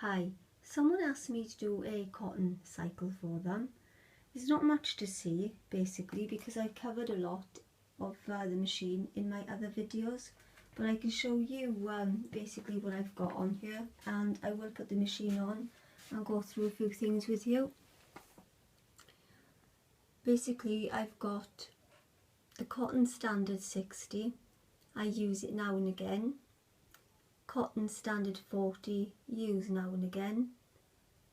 Hi, someone asked me to do a cotton cycle for them. There's not much to see basically because I covered a lot of the machine in my other videos, but I can show you basically what I've got on here, and I will put the machine on and go through a few things with you. Basically I've got the cotton standard 60, I use it now and again. Cotton standard 40, use now and again.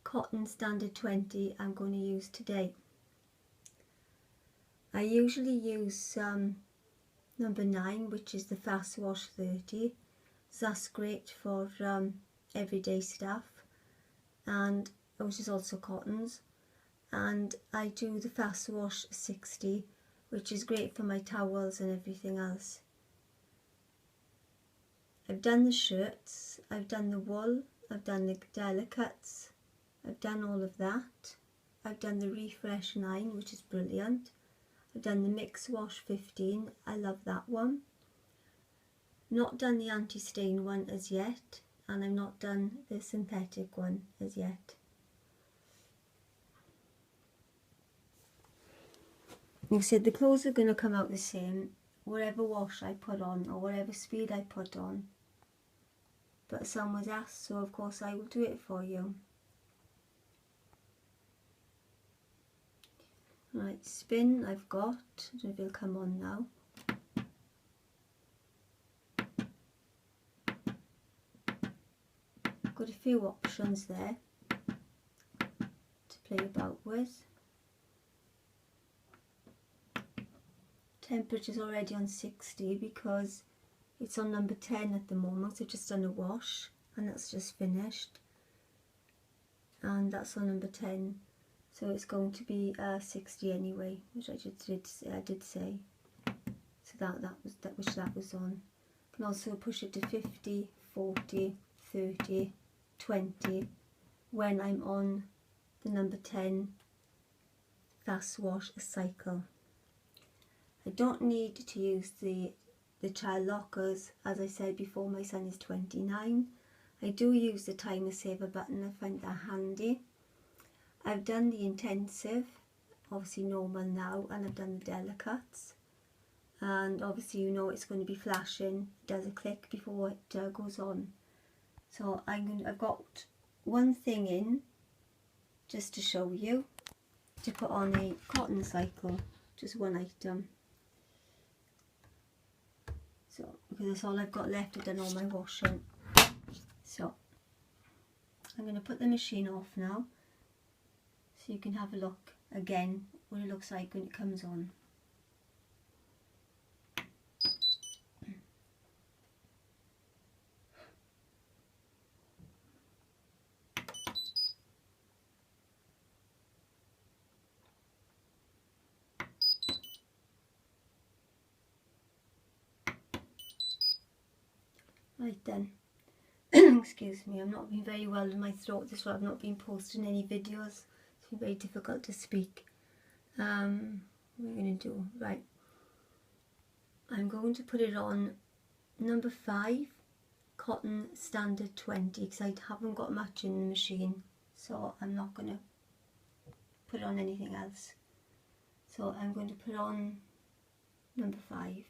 Cotton standard 20, I'm going to use today. I usually use number 9, which is the fast wash 30. So that's great for everyday stuff, and which is also cottons. And I do the fast wash 60, which is great for my towels and everything else. I've done the shirts, I've done the wool, I've done the delicates, I've done all of that. I've done the refresh 9, which is brilliant. I've done the mix wash 15, I love that one. Not done the anti-stain one as yet, and I've not done the synthetic one as yet. You said the clothes are going to come out the same, whatever wash I put on or whatever speed I put on. But someone's asked, so of course I will do it for you. Right, spin I've got, I don't know if it'll come on now. Got a few options there to play about with. Temperature's already on 60 because it's on number 10 at the moment, so I've just done a wash and that's just finished. And that's on number 10. So it's going to be 60 anyway, which I just did say. So that was on. You can also push it to 50, 40, 30, 20 when I'm on the number 10 fast wash cycle. I don't need to use the child lockers. As I said before, my son is 29. I do use the timer saver button, I find that handy. I've done the intensive, obviously normal now, and I've done the delicates. And obviously you know it's going to be flashing, it does a click before it goes on. So I've got one thing in, just to show you, to put on a cotton cycle, just one item. So, because that's all I've got left, I've done all my washing. So, I'm going to put the machine off now, so you can have a look again what it looks like when it comes on. Right then, excuse me, I'm not being very well in my throat, this is why I've not been posting any videos. It's been very difficult to speak. What are we going to do? Right, I'm going to put it on number 5, cotton standard 20, because I haven't got much in the machine, so I'm not going to put on anything else. So I'm going to put on number 5.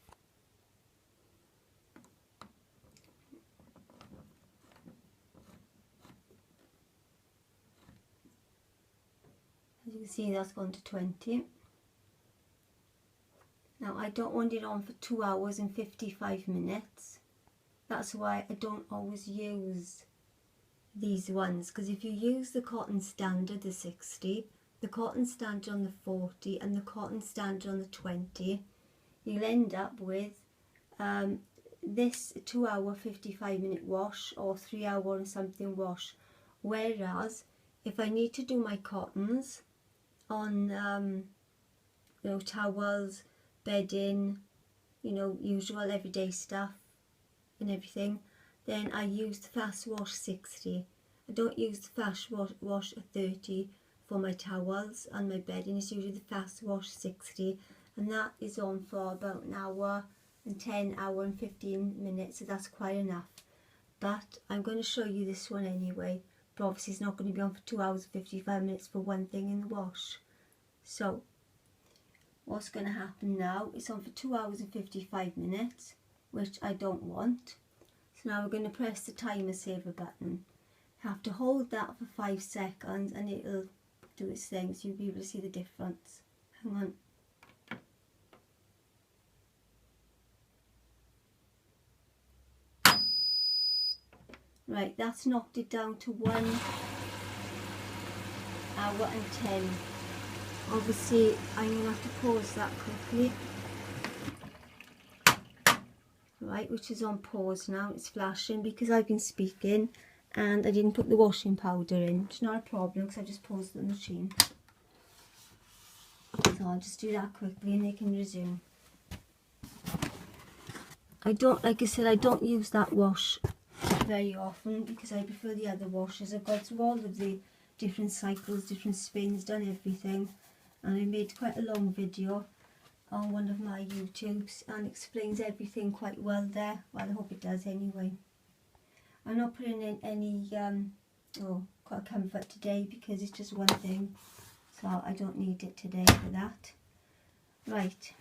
As you can see, that's gone to 20. Now I don't want it on for 2 hours and 55 minutes. That's why I don't always use these ones, because if you use the cotton standard, the 60, the cotton standard on the 40 and the cotton standard on the 20, you'll end up with this 2 hour 55 minute wash or 3 hour and something wash. Whereas if I need to do my cottons on you know, towels, bedding, you know, usual everyday stuff and everything, then I use the fast wash 60. I don't use the fast wash 30 for my towels and my bedding. It's usually the fast wash 60, and that is on for about an hour and 10 hour and 15 minutes, so that's quite enough. But I'm going to show you this one anyway, but obviously it's not going to be on for 2 hours and 55 minutes for one thing in the wash. So what's going to happen now, it's on for 2 hours and 55 minutes, which I don't want. So now we're going to press the timer saver button. You have to hold that for 5 seconds and it'll do its thing, so you'll be able to see the difference. Hang on. Right, that's knocked it down to 1 hour and 10. Obviously, I'm going to have to pause that quickly. Right, which is on pause now. It's flashing because I've been speaking and I didn't put the washing powder in. It's not a problem because I just paused the machine. So I'll just do that quickly and they can resume. Like I said, I don't use that wash very often because I prefer the other washes. I've got through all of the different cycles, different spins, done everything, and I made quite a long video on one of my YouTubes and explains everything quite well there. Well, I hope it does anyway. I'm not putting in any comfort today because it's just one thing, so I don't need it today for that. Right.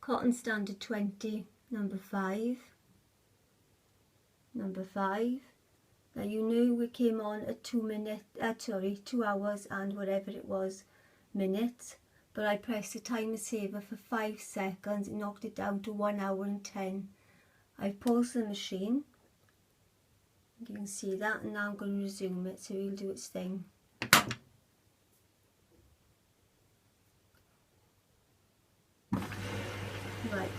Cotton Standard 20, number 5. Number 5. Now you knew we came on at 2 hours and whatever it was minutes, but I pressed the timer saver for 5 seconds and knocked it down to 1 hour and 10. I've paused the machine. You can see that, and now I'm going to resume it so it'll do its thing. Right.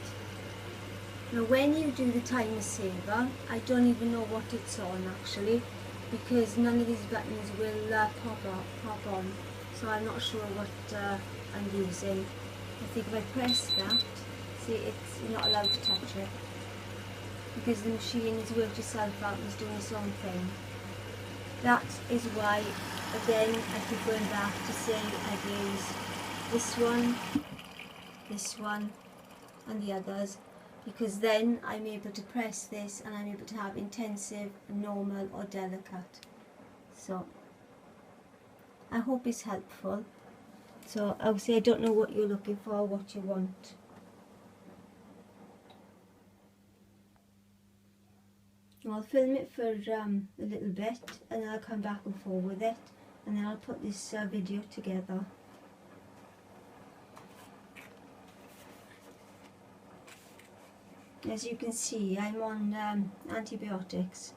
Now when you do the timer saver, I don't even know what it's on actually, because none of these buttons will pop on, so I'm not sure what I'm using. I think if I press that, see, you're not allowed to touch it, because the machine has worked itself out and is doing its own thing. That is why, again, I keep going back to say I've used this one, and the others, because then I'm able to press this and I'm able to have intensive, normal or delicate. So I hope it's helpful. So obviously I don't know what you're looking for, what you want. I'll film it for a little bit and then I'll come back and forth with it, and then I'll put this video together. As you can see, I'm on antibiotics.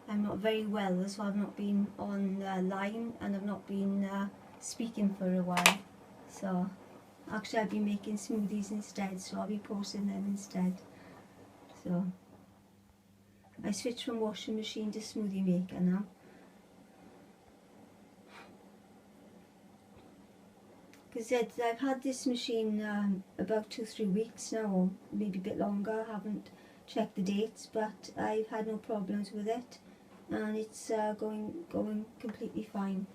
I'm not very well, so I've not been online and I've not been speaking for a while. So actually I've been making smoothies instead, so I'll be posting them instead. So I switched from washing machine to smoothie maker now. Because I've had this machine about 2-3 weeks now, or maybe a bit longer. I haven't checked the dates, but I've had no problems with it, and it's going completely fine.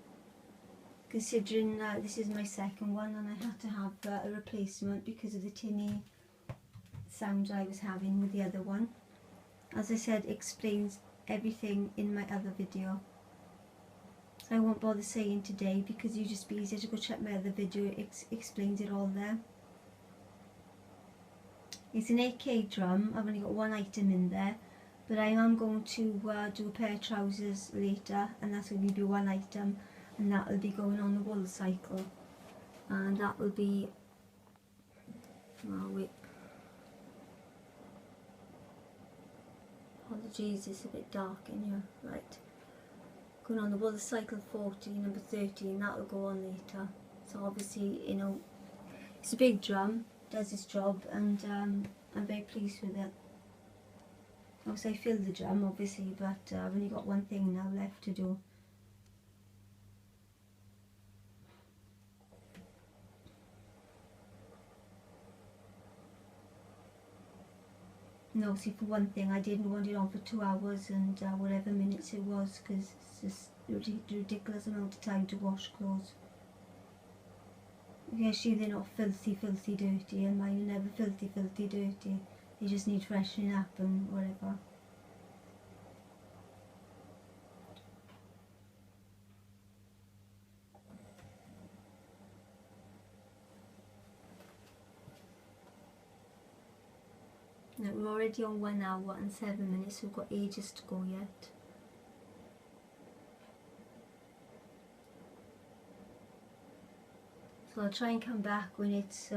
Considering this is my second one, and I had to have a replacement because of the tinny sound I was having with the other one. As I said, explains everything in my other video. So I won't bother saying today because you'd just be easier to go check my other video. It explains it all there. It's an 8K drum. I've only got one item in there, but I am going to do a pair of trousers later, and that's going to be one item, and that will be going on the wool cycle, and that will be, oh wait, apologies, it's a bit dark in here, right. Going on the wool cycle 14, number 13, that will go on later. So obviously, you know, it's a big drum, does its job, and I'm very pleased with it. Obviously I filled the drum obviously, but I've only got one thing now left to do. No, see, for one thing, I didn't want it on for 2 hours and whatever minutes it was, because it's just a ridiculous amount of time to wash clothes. Actually, they're not filthy dirty, and mine are never filthy dirty. they just need freshening up and whatever. Now we're already on 1 hour and 7 minutes, so we've got ages to go yet. So I'll try and come back when it's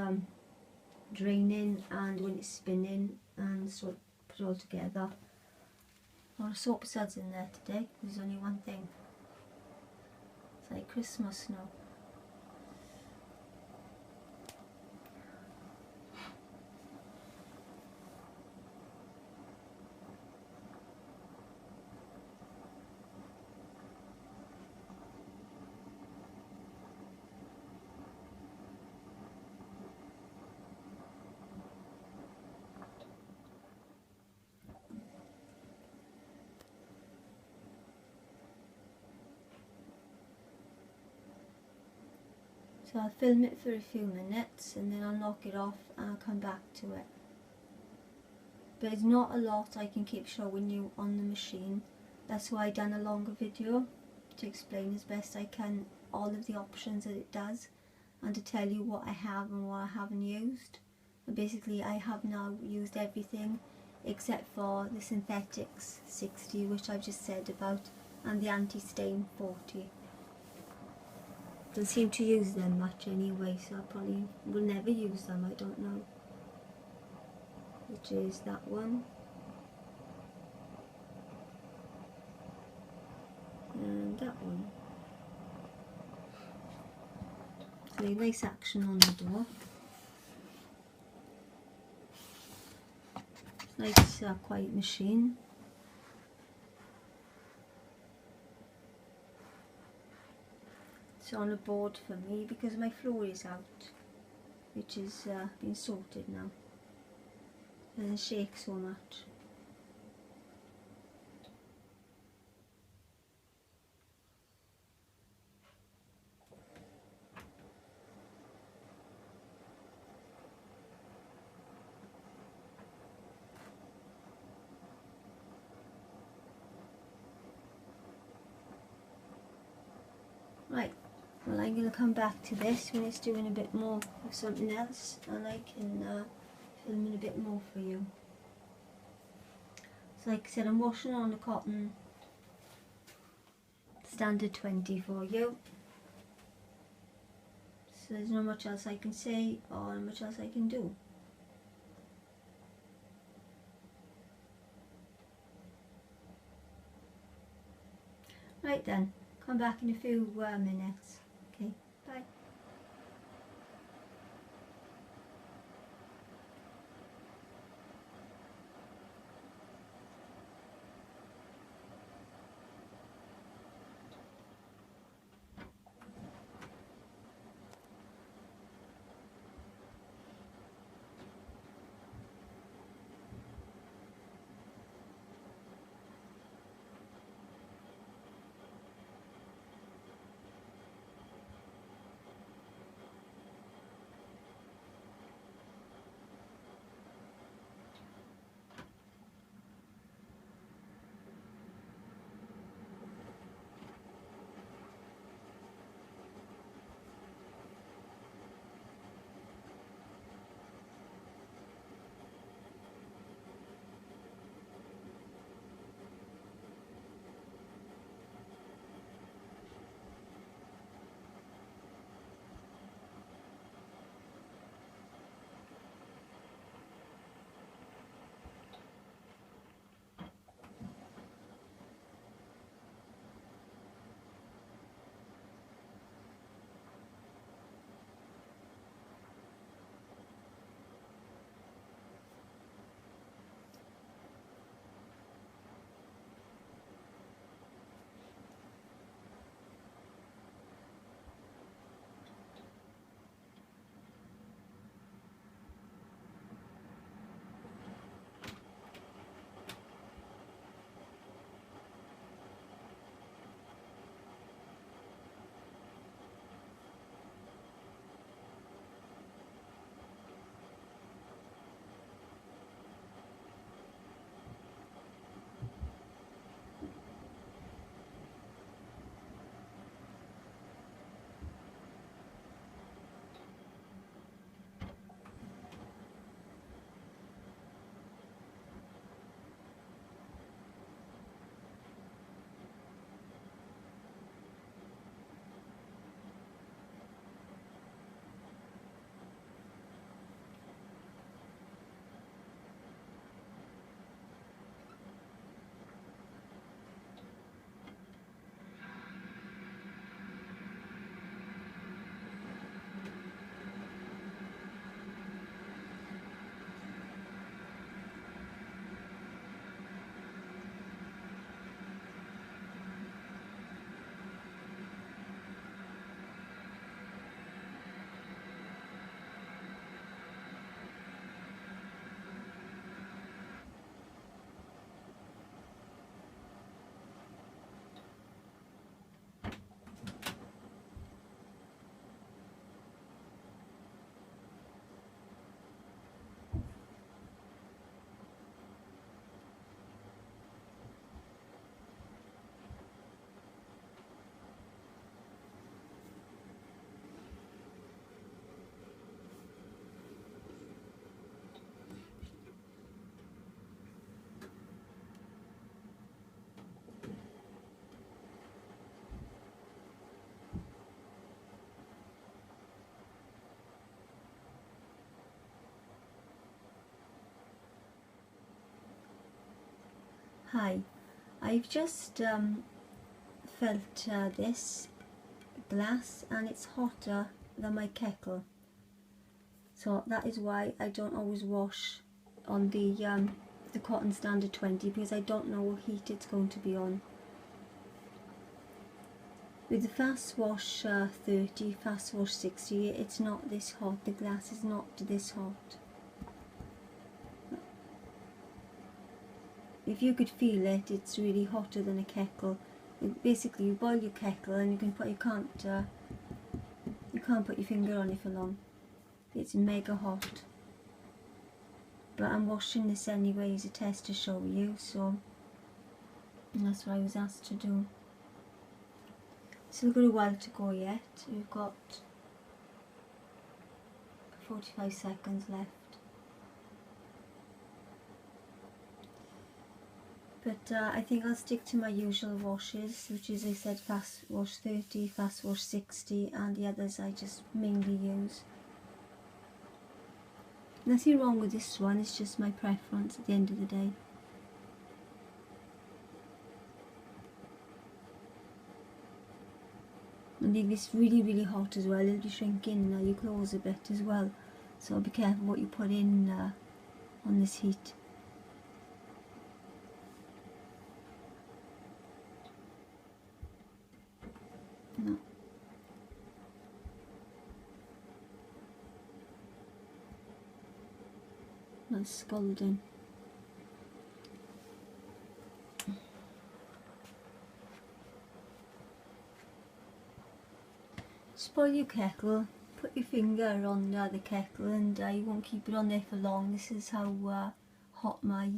draining and when it's spinning and sort of put it all together. A lot of soap suds in there today, there's only one thing. It's like Christmas now. So I'll film it for a few minutes and then I'll knock it off and I'll come back to it. But it's not a lot I can keep showing you on the machine. That's why I've done a longer video, to explain as best I can all of the options that it does and to tell you what I have and what I haven't used. And basically I have now used everything except for the synthetics 60, which I've just said about, and the anti-stain 40. Don't seem to use them much anyway, so I probably will never use them, I don't know. Which is that one. And that one. So a nice action on the door. Nice quiet machine. It's on a board for me because my floor is out, which is been sorted now. It doesn't shake so much. Right, well I'm going to come back to this when it's doing a bit more of something else and I can film in a bit more for you. So like I said, I'm washing on the cotton standard 20 for you. So there's not much else I can say or not much else I can do. Right then, come back in a few minutes. Okay, bye. Hi, I've just felt this glass and it's hotter than my kettle, so that is why I don't always wash on the cotton standard 20, because I don't know what heat it's going to be on. With the fast wash 30, fast wash 60, it's not this hot. The glass is not this hot. If you could feel it, it's really hotter than a kettle. Basically, you boil your kettle and you can't put your finger on it for long. It's mega hot. But I'm washing this anyway as a test to show you, so that's what I was asked to do. Still got a while to go yet. We've got 45 seconds left. But I think I'll stick to my usual washes, which is, I said, fast wash 30, fast wash 60, and the others I just mainly use. Nothing wrong with this one, it's just my preference at the end of the day. And if it's really hot as well, it'll be shrinking your clothes a bit as well. So be careful what you put in on this heat. No. That's scalding. Spoil your kettle, put your finger on the kettle, and you won't keep it on there for long. This is how hot my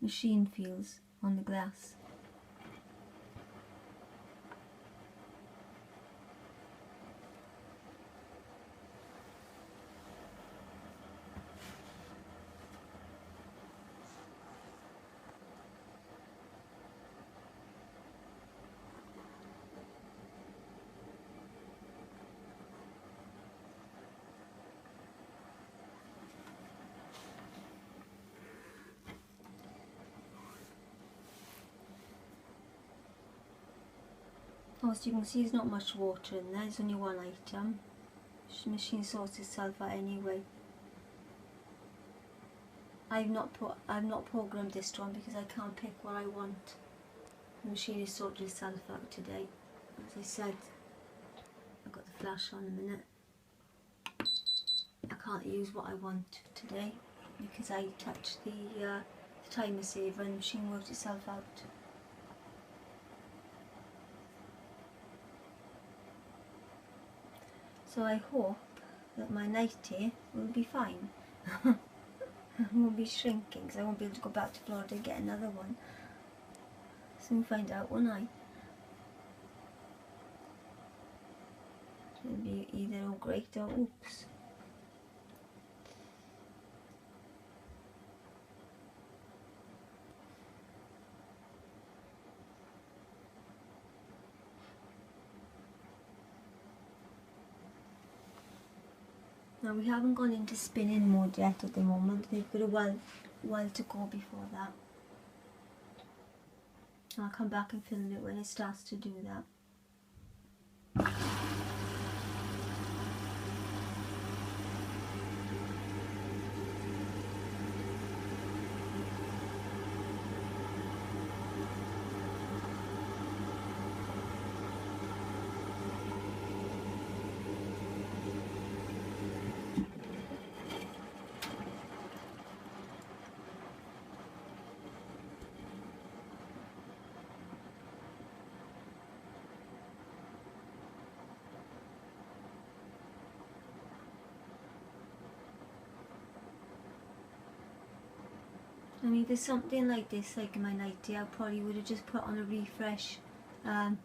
machine feels on the glass. As you can see, there's not much water in there. There's only one item. The machine sorts itself out anyway. I've not programmed this one because I can't pick what I want. The machine has sorted itself out today. As I said, I've got the flash on a minute. I can't use what I want today because I touched the timer saver and the machine worked itself out. So I hope that my nightie will be fine. It won't be shrinking because I won't be able to go back to Florida and get another one. Soon find out, won't I? It'll be either all great or oops. Now we haven't gone into spinning mode yet at the moment. They've got a while to go before that. I'll come back and film it when it starts to do that. I mean, if there's something like this, like in my nightie, I probably would have just put on a refresh 9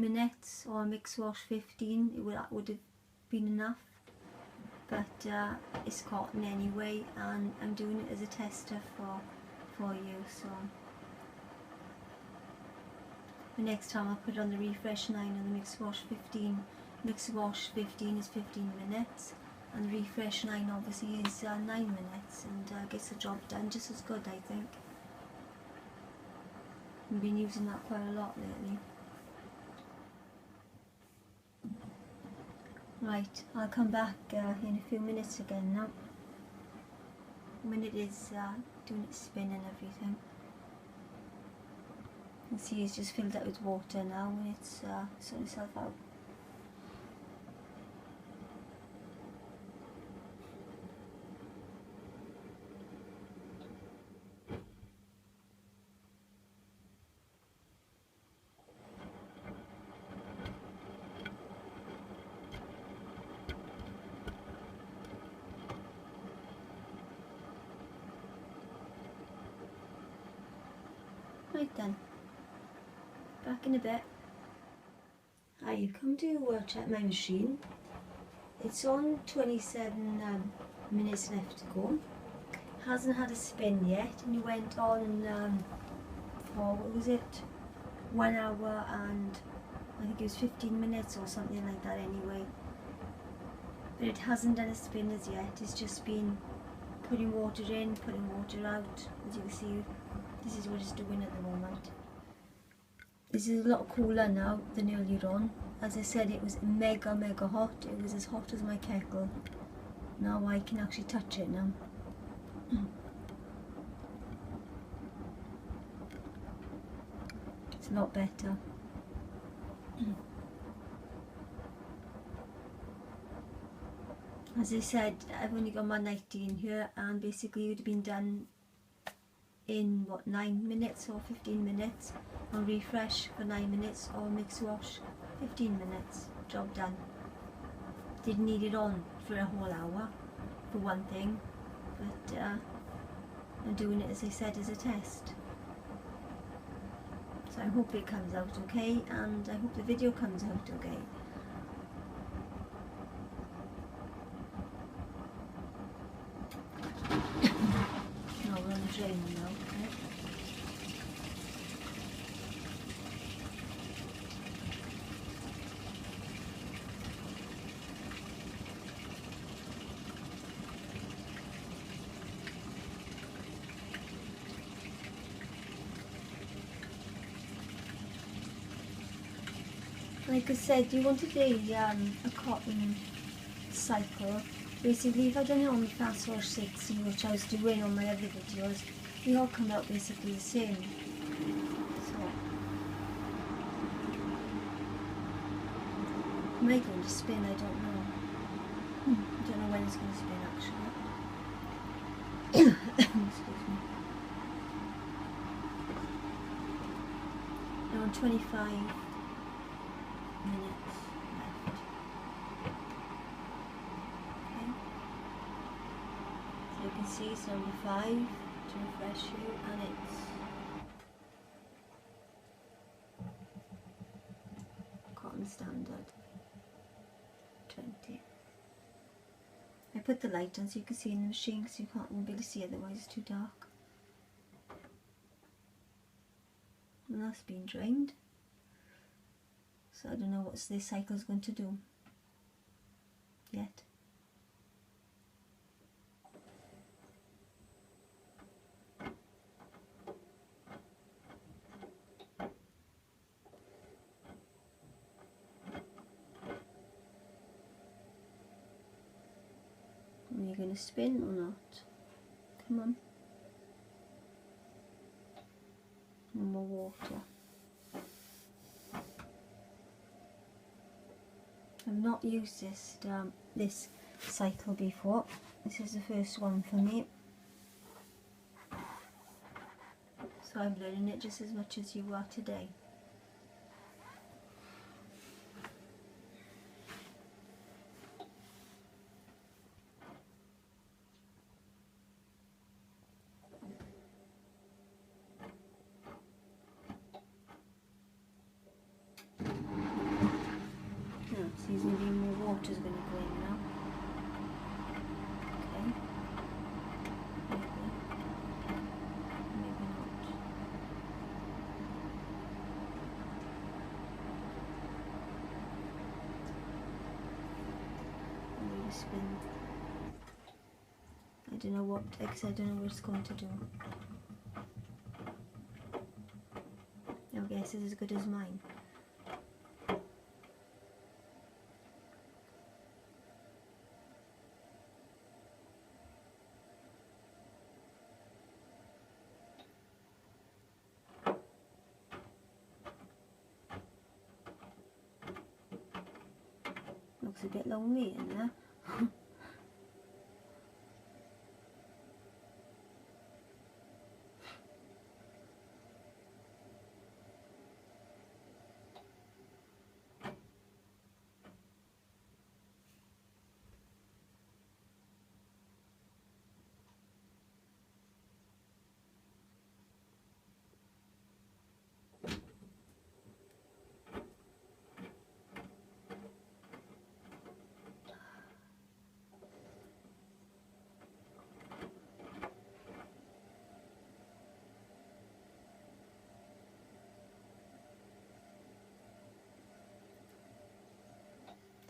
minutes or a mix wash 15. That would have been enough. But it's cotton anyway, and I'm doing it as a tester for you. So the next time I'll put on the refresh 9 and the mix wash 15. Mix wash 15 is 15 minutes. And refresh 9 obviously is 9 minutes, and gets the job done just as good, I think. I've been using that quite a lot lately. Right, I'll come back in a few minutes again now, when it is doing its spin and everything. You can see it's just filled up with water now when it's sorting itself out. Right then, back in a bit. I've come to check my machine. It's on 27 minutes left to go. Hasn't had a spin yet, and it went on for, what was it, 1 hour and I think it was 15 minutes or something like that anyway. But it hasn't done a spin as yet. It's just been putting water in, putting water out. As you can see, this is what it's doing at the moment. This is a lot cooler now than earlier on. As I said, it was mega hot. It was as hot as my kettle. Now I can actually touch it now. It's a lot better. As I said, I've only got my 90 in here, and basically it would have been done in what, 9 minutes or 15 minutes. On refresh for 9 minutes, or mix wash 15 minutes. Job done. Didn't need it on for a whole hour, for one thing, but I'm doing it, as I said, as a test. So I hope it comes out okay, and I hope the video comes out okay. Now we're on the drain now, okay? Like I said, you wanted a cotton cycle. Basically, if I done it on the Fast Wash 60, which I was doing on my other videos, they all come out basically the same. So, it may go to spin, I don't know. I don't know when it's going to spin actually. Excuse me. Now on 25 minutes left. Okay. So you can see it's number 5 to refresh you, and it's cotton standard 20. I put the light on so you can see in the machine, because you won't be able to see otherwise, it's too dark. And that's been drained. So I don't know what this cycle is going to do yet. Are you going to spin or not? Come on. No more water. I've not used this cycle before. This is the first one for me. So I'm learning it just as much as you are today. Seems maybe more water is going to go in now. Okay. Maybe not. Maybe spin. I don't know what, because I don't know what it's going to do. guess is as good as mine. Looks a bit lonely in there.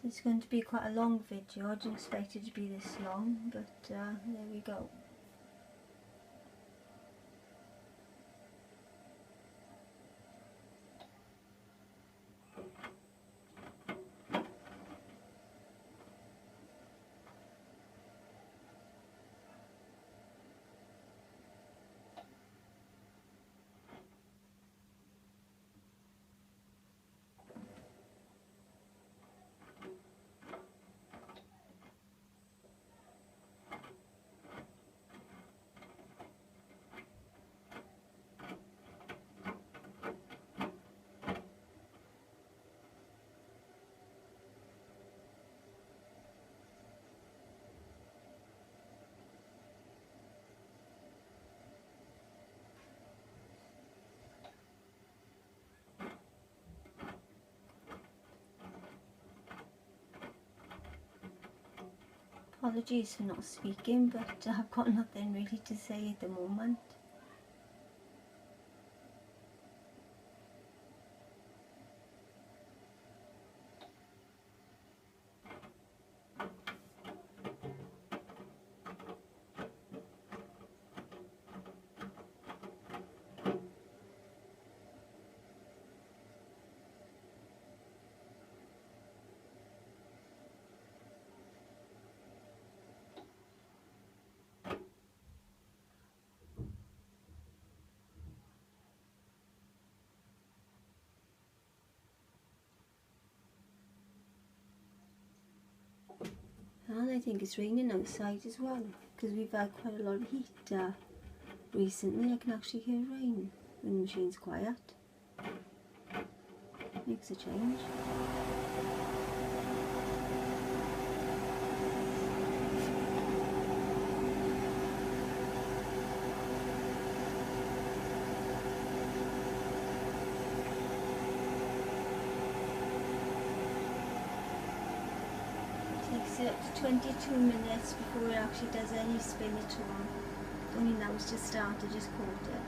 It's going to be quite a long video. I didn't expect it to be this long, but there we go. Apologies for not speaking, but I've got nothing really to say at the moment. And I think it's raining outside as well, because we've had quite a lot of heat recently. I can actually hear rain when the machine's quiet. Makes a change. Takes 22 minutes before it actually does any spin at all. Only now it's just started, just caught it.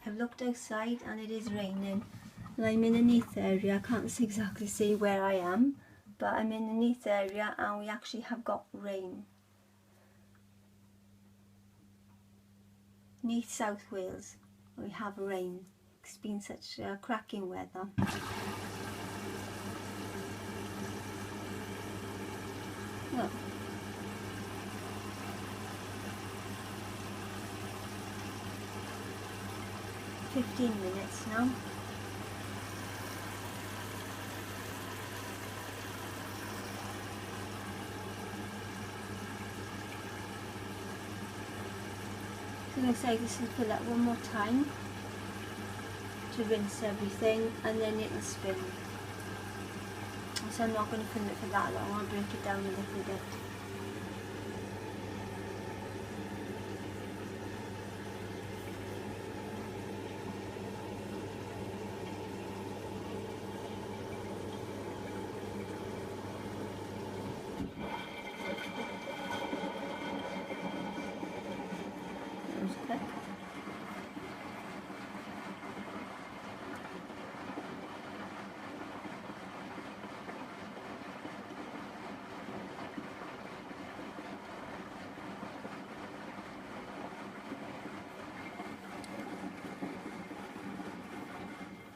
I've looked outside and it is raining, and I'm in a neath area. I can't exactly see where I am, but I'm in a neath area and we actually have got rain. Neath South Wales, we have rain. It's been such cracking weather. Well, "15 minutes now." So I'm going to say this is fill that one more time to rinse everything, and then it'll spin. So I'm not going to film it for that long. I'll break it down a little bit. That was quick.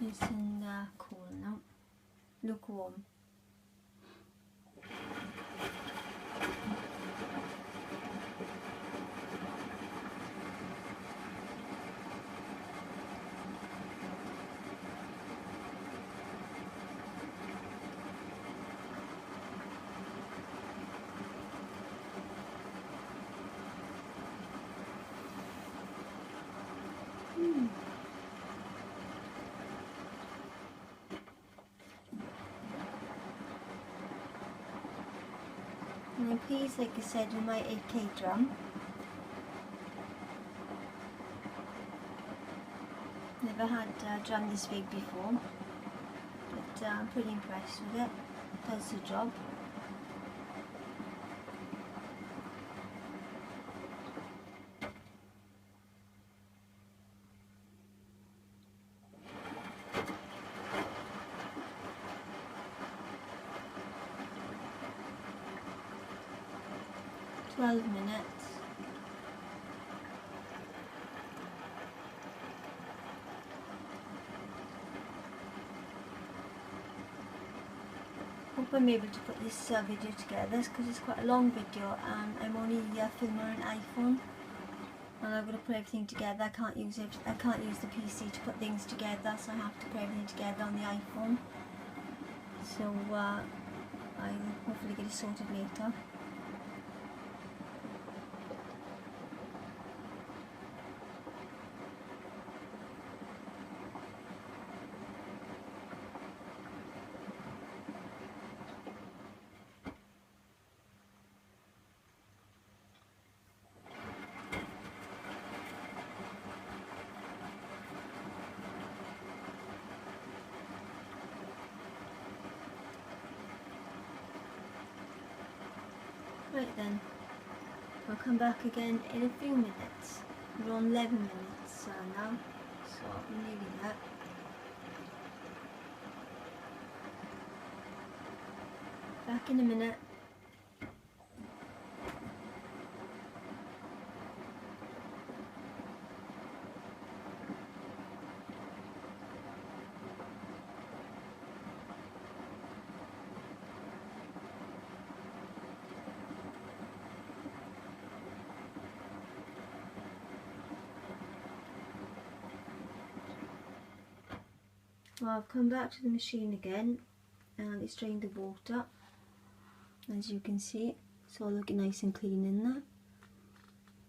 Nice and cool now. Lukewarm. And I'm pleased, like I said, with my 8K drum. Never had a drum this big before, but I'm pretty impressed with it. Does the job. .12 minutes. Hope I'm able to put this video together because it's quite a long video and I'm only filming on an iPhone, and I've got to put everything together. I can't use the PC to put things together, so I have to put everything together on the iPhone. So I'll hopefully get it sorted later. Right then, I'll come back again in a few minutes. We're on 11 minutes now, so we're nearly there. Back in a minute. Well, I've come back to the machine again and it's drained the water. As you can see, it's all looking nice and clean in there.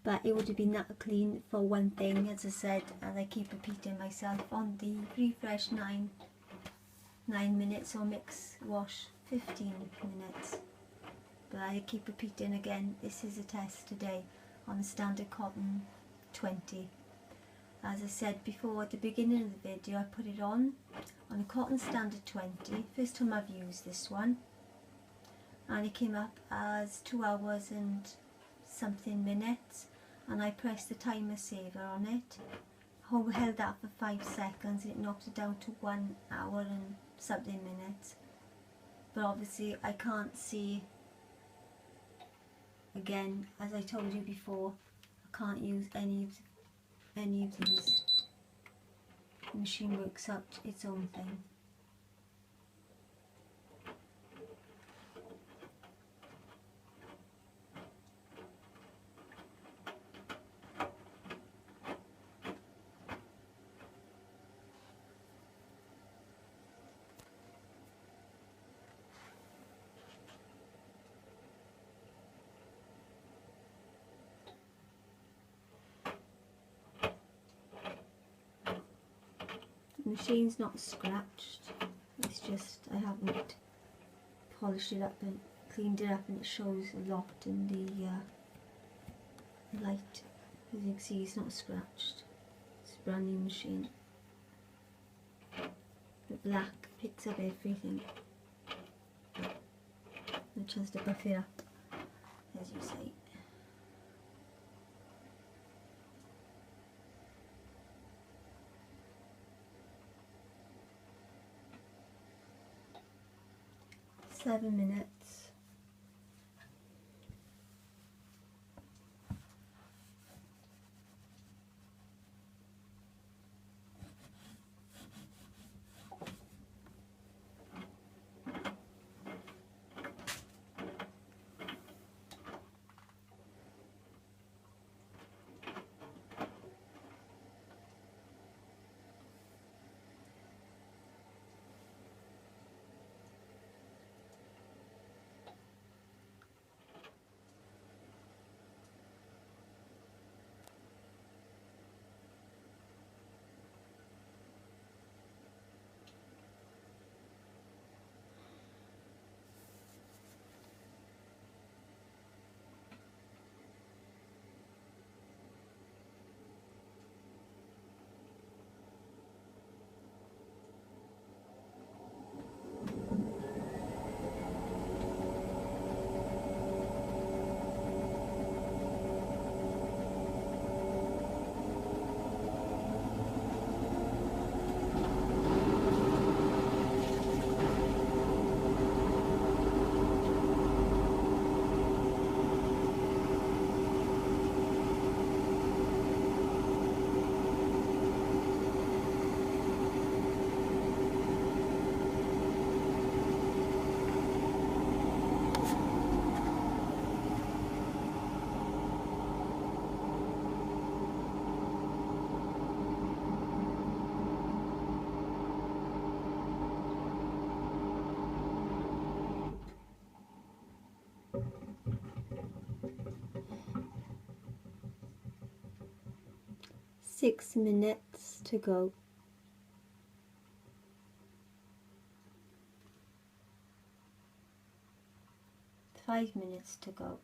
But it would have been that clean for one thing, as I said, and I keep repeating myself on the refresh 9 minutes or mix wash 15 minutes. But I keep repeating again, this is a test today on the standard cotton 20. As I said before at the beginning of the video, I put it on a cotton standard 20, first time I've used this one, and it came up as 2 hours and something minutes, and I pressed the timer saver on it, held that for 5 seconds and it knocked it down to 1 hour and something minutes. But obviously I can't see, again, as I told you before, I can't use any of these. The machine works out its own thing. The machine's not scratched, it's just I haven't polished it up and cleaned it up, and it shows a lot in the light. As you can see, it's not scratched. It's a brand new machine. The black picks up everything. No chance to buff it up, as you say. Seven minutes. 6 minutes to go. 5 minutes to go.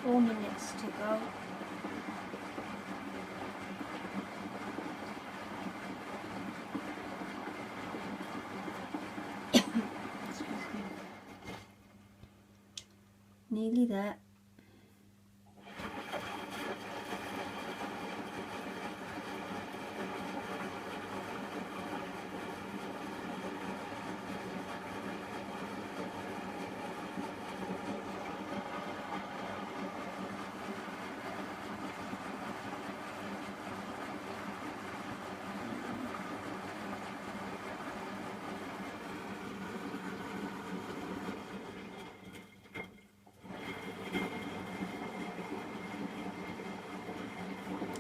Four minutes to go. Nearly there.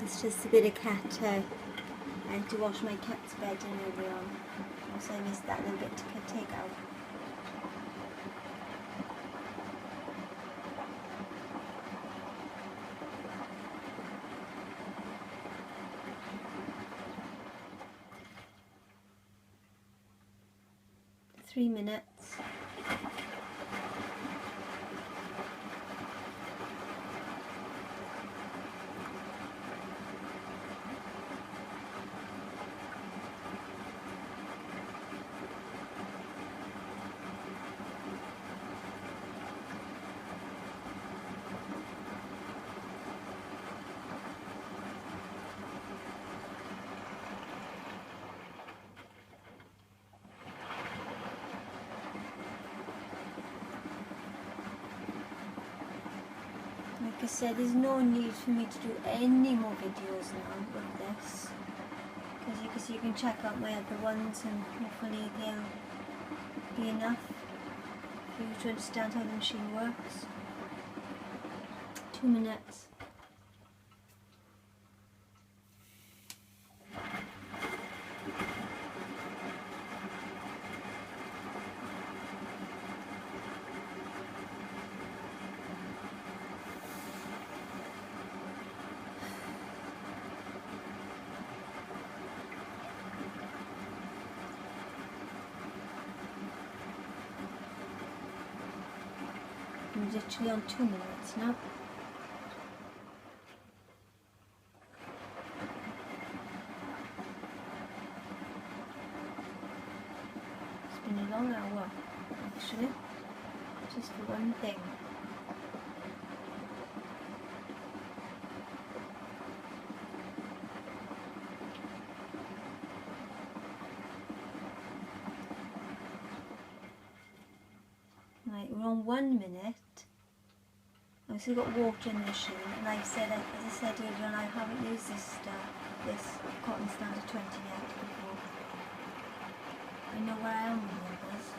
It's just a bit of cat. I had to wash my cat's bed earlier on. Also I missed that little bit to take out. Three minutes. Like I said, there's no need for me to do any more videos now with this, because you can check out my other ones and hopefully they'll be enough for you to understand how the machine works. 2 minutes. I'm literally on 2 minutes now. It's been a long hour, actually, just for one thing. Right, we're on 1 minute. I've still got water in the machine, and like I said, as I said earlier on, I haven't used this cotton standard 20 yet before. I know where I am with the others.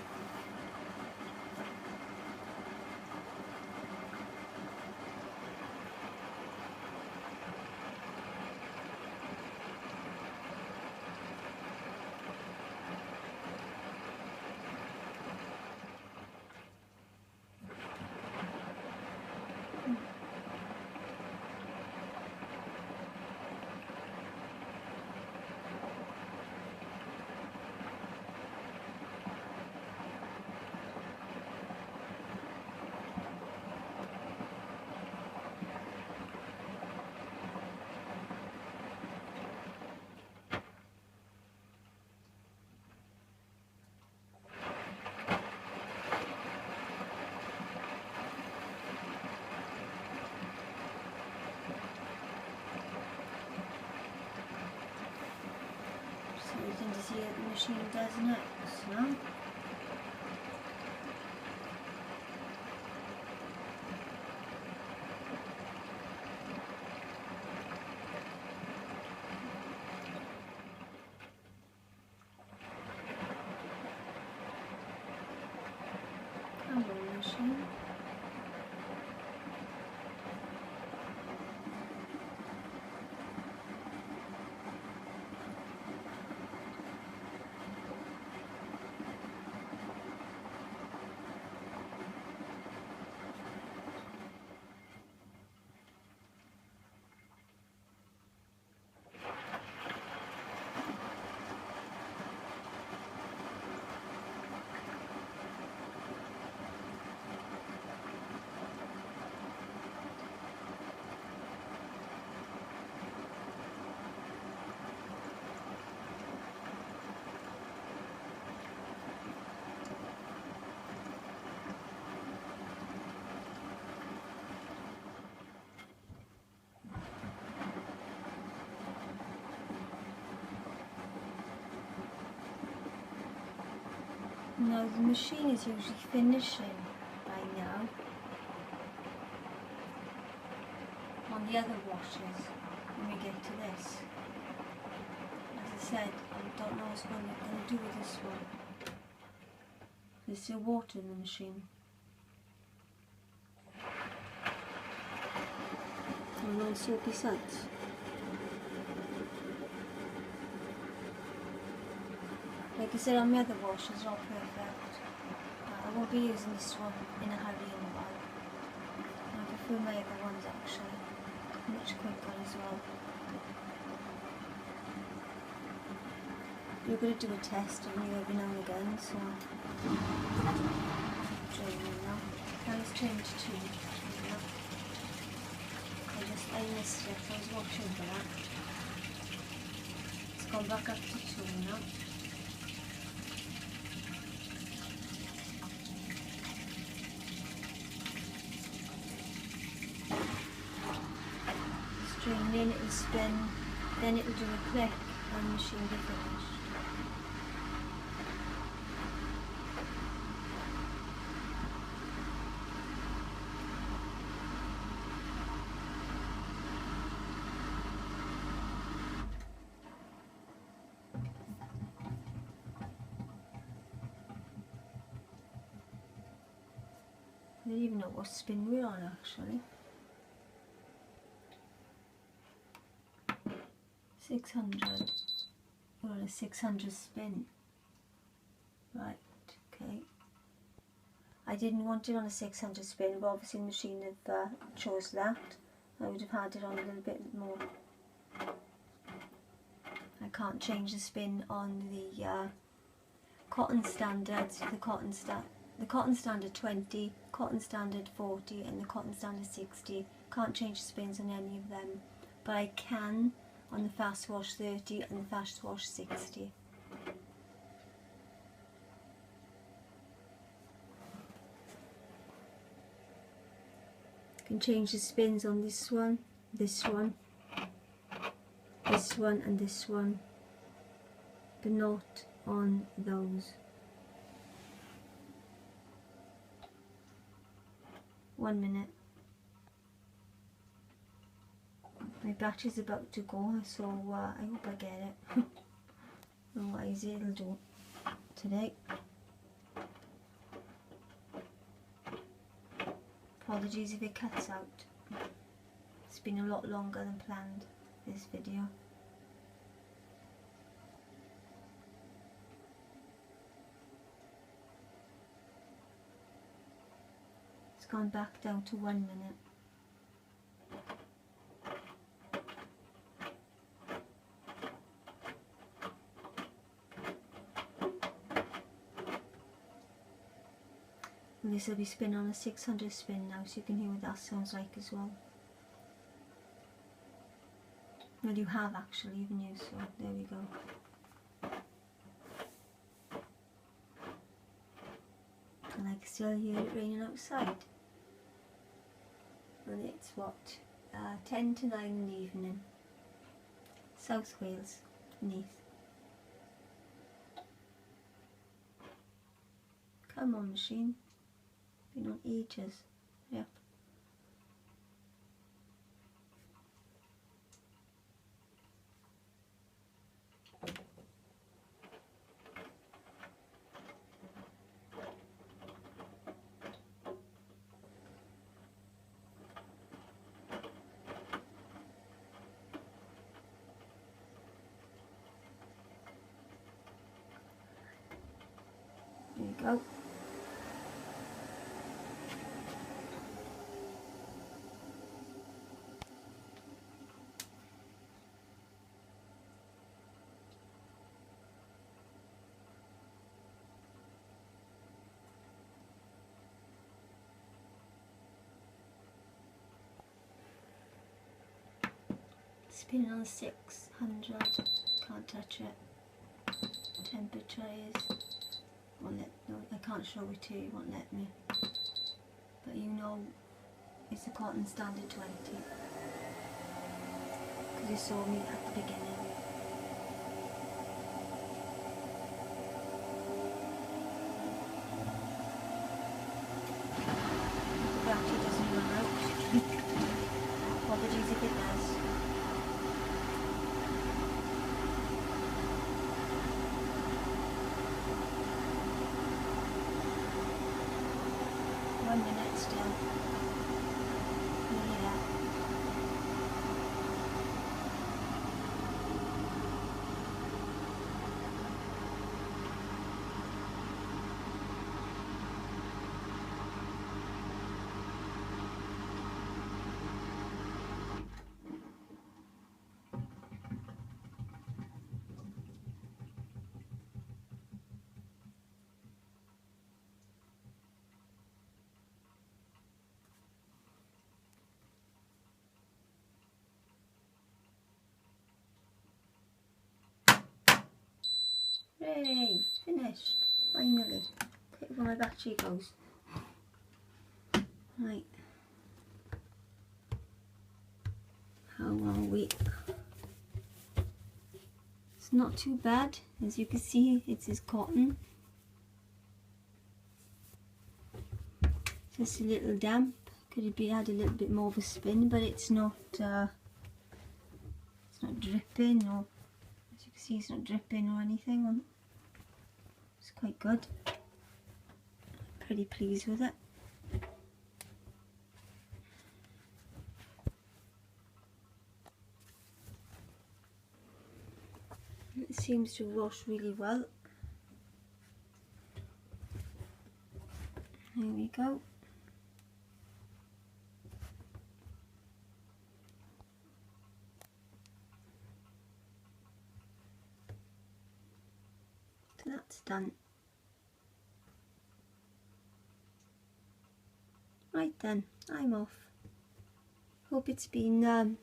machine does next, no? Come on, machine. Now the machine is usually finishing by now on the other washers when we get to this. As I said, I don't know what I'm going to do with this one. There's still water in the machine. And no soapy suds. Like I said, on my other washers are all perfect. I won't be using this one in a hurry in a while. I prefer my other ones actually. Much quicker as well. You're going to do a test on you every now and again, so training now. Now it's trained to 2. I missed it, I was watching for that. It's gone back up to 2 now. Straining, it will spin, then it will do a click and the machine will be finished. I don't even know what spin we're on actually. 600. We're on a 600 spin. Right, okay. I didn't want it on a 600 spin, but obviously the machine have chose that. I would have had it on a little bit more. I can't change the spin on the cotton standards, the cotton standard 20, cotton standard 40 and the cotton standard 60. Can't change the spins on any of them, but I can on the fast wash 30 and the fast wash 60. I can change the spins on this one, this one, this one and this one, but not on those. 1 minute. My battery's about to go, so I hope I get it. Otherwise it'll do today. Apologies if it cuts out. It's been a lot longer than planned, this video. It's gone back down to 1 minute. And this will be spin on a 600 spin now, so you can hear what that sounds like as well. Well, you have actually, haven't you? So there we go. And I can still hear it raining outside. And it's what? 10 to 9 in the evening. South Wales, Neath. Come on, machine. Been on ages. Yep. There you go. Spinning on 600, can't touch it. Temperature is, won't let, no, I can't show it to you, it won't let me. But you know, it's a cotton standard 20. Because you saw me at the beginning. The battery doesn't run out. Apologies if it does. One minute still. Yeah. Hooray! Finished! Finally. Okay, where my battery goes. Right. How are we? It's not too bad. As you can see, it is cotton. Just a little damp. Could have been had a little bit more of a spin, but it's not dripping, or as you can see, it's not dripping or anything. It's quite good. Pretty pleased with it. It seems to wash really well. There we go. So that's done. Right then, I'm off. Hope it's been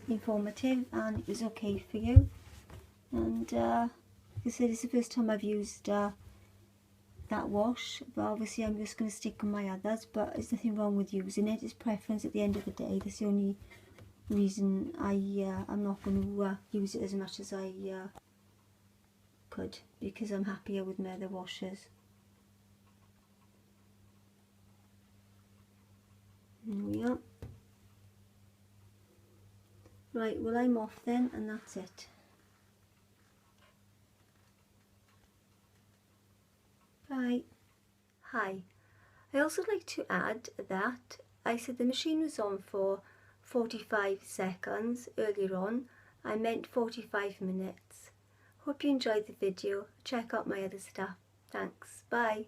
informative and it was okay for you. And like I said, it's the first time I've used that wash, but obviously I'm just going to stick on my others. But there's nothing wrong with using it. It's preference at the end of the day. That's the only reason I'm not going to use it as much as I could, because I'm happier with my other washes. There we are. Right, well, I'm off then, and that's it. Bye. Hi. I also like to add that I said the machine was on for 45 seconds earlier on. I meant 45 minutes. Hope you enjoyed the video. Check out my other stuff. Thanks. Bye.